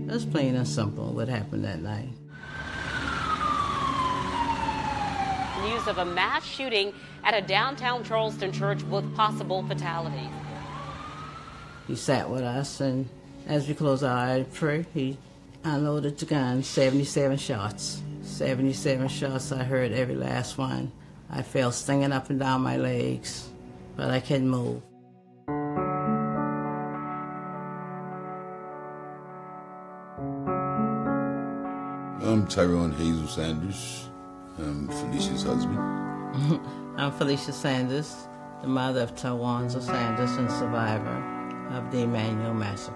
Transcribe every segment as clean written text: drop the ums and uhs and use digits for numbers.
That's plain and simple what happened that night. News of a mass shooting at a downtown Charleston church with possible fatalities. He sat with us, and as we closed our eyes to pray, he unloaded the gun, 77 shots. 77 shots, I heard every last one. I felt stinging up and down my legs, but I couldn't move. I'm Tyrone Hazel Sanders. I'm Felicia's husband. I'm Felicia Sanders, the mother of Tawanza Sanders and survivor of the Emmanuel Massacre.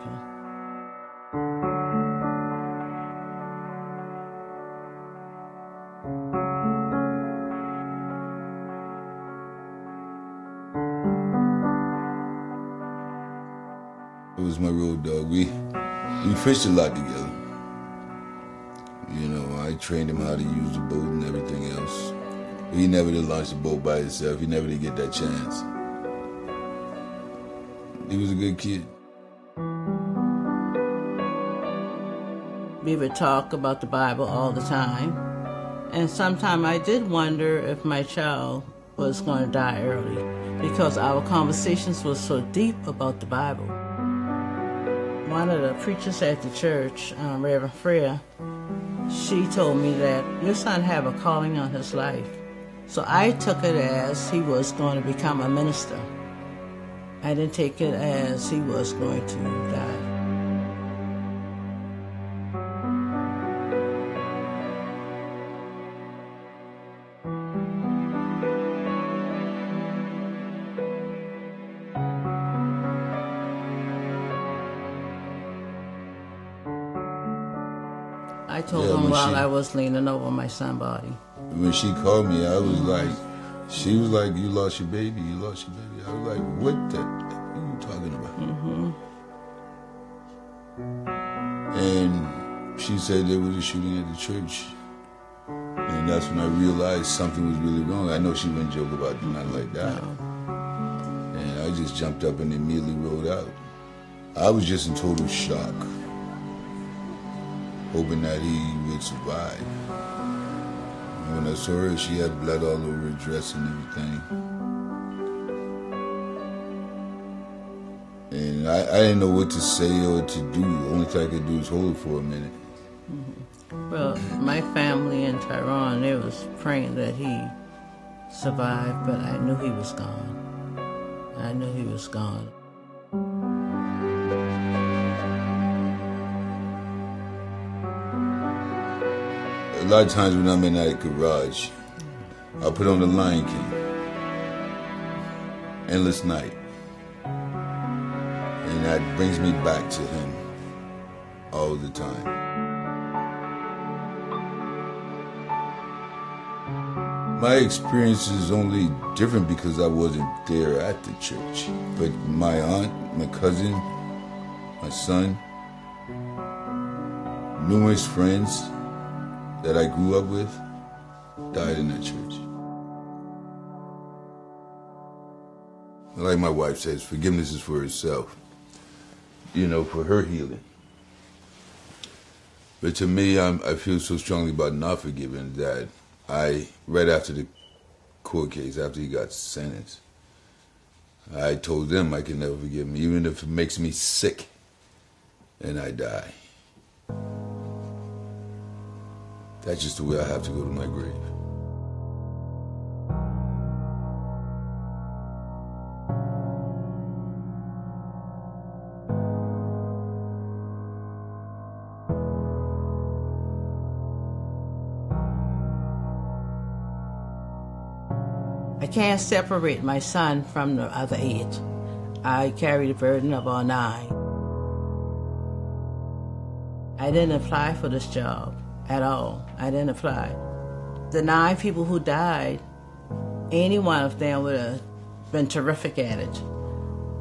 It was my road dog. We fished a lot together. You know, I trained him how to use the boat and everything else. He never did launch the boat by himself. He never did get that chance. He was a good kid. We would talk about the Bible all the time. And sometimes I did wonder if my child was going to die early because our conversations were so deep about the Bible. One of the preachers at the church, Reverend Freya, she told me that your son have a calling on his life. So I took it as he was going to become a minister. I didn't take it as he was going to die. I told him while I was leaning over my son's body. When she called me, I was like, she was like, you lost your baby, you lost your baby. I was like, what the heck are you talking about? And she said there was a shooting at the church. And that's when I realized something was really wrong. I know she wouldn't joke about nothing like that. No. And I just jumped up and immediately rode out. I was just in total shock, hoping that he would survive. And when I saw her, she had blood all over her dress and everything. And I didn't know what to say or to do. The only thing I could do was hold her for a minute. Well, my family in Tyrone, they was praying that he survived, but I knew he was gone. I knew he was gone. A lot of times when I'm in that garage, I'll put on the Lion King, Endless Night, and that brings me back to him all the time. My experience is only different because I wasn't there at the church, but my aunt, my cousin, my son, numerous friends that I grew up with died in that church. Like my wife says, forgiveness is for herself, you know, for her healing. But to me, I feel so strongly about not forgiving that right after the court case, after he got sentenced, I told them I can never forgive him, even if it makes me sick and I die. That's just the way I have to go to my grave. I can't separate my son from the other 8. I carry the burden of all 9. I didn't apply for this job at all. I didn't apply. The 9 people who died, any one of them would have been terrific at it.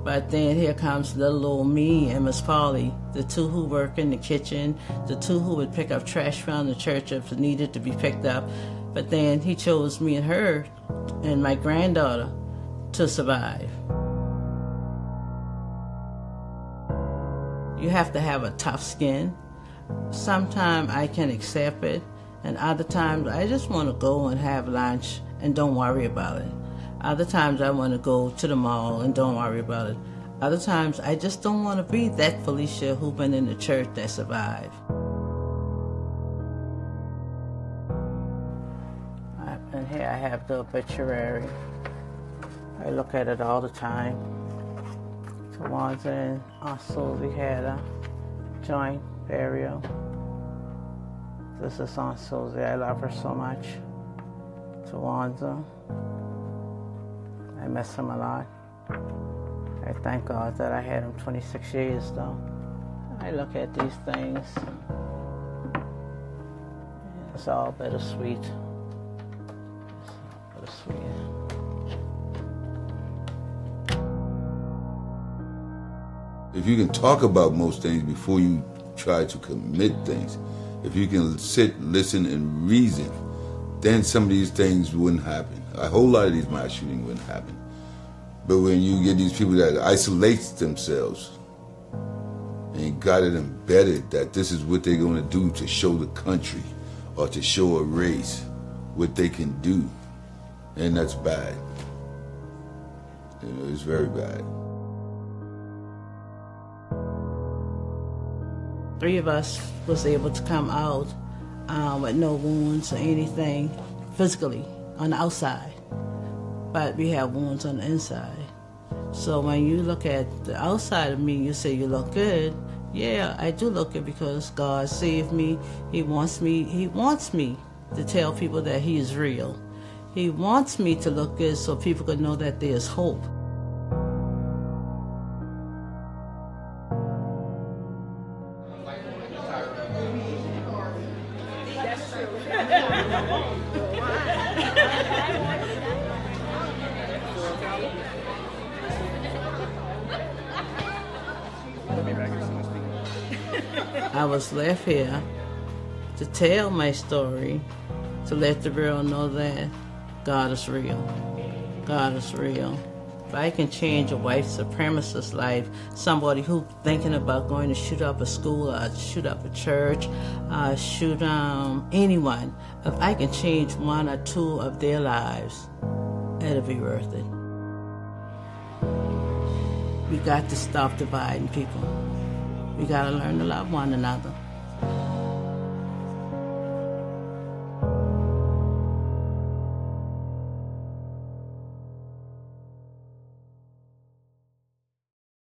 But then here comes little old me and Miss Polly, the 2 who work in the kitchen, the 2 who would pick up trash from the church if it needed to be picked up. But then he chose me and her and my granddaughter to survive. You have to have a tough skin. Sometimes I can accept it, and other times I just want to go and have lunch and don't worry about it. Other times I want to go to the mall and don't worry about it. Other times I just don't want to be that Felicia who been in the church that survived. And here I have the obituary. I look at it all the time. Tawanza and Aunt Susie had a joint burial. This is Aunt Susie. I love her so much. Tawanza. I miss him a lot. I thank God that I had him 26 years though. I look at these things. It's all bittersweet. If you can talk about most things before you try to commit things, if you can sit, listen, and reason, then some of these things wouldn't happen. A whole lot of these mass shootings wouldn't happen. But when you get these people that isolate themselves and got it embedded that this is what they're going to do to show the country or to show a race what they can do, and that's bad. You know, it's very bad. 3 of us was able to come out with no wounds or anything physically on the outside, but we have wounds on the inside. So when you look at the outside of me, you say you look good. Yeah, I do look good because God saved me. He wants me to tell people that He is real. He wants me to look good so people can know that there's hope. I was left here to tell my story, to let the world know that God is real. God is real. If I can change a white supremacist life, somebody who thinking about going to shoot up a school, or shoot up a church, shoot anyone, if I can change 1 or 2 of their lives, it'll be worth it. We got to stop dividing people. We got to learn to love one another.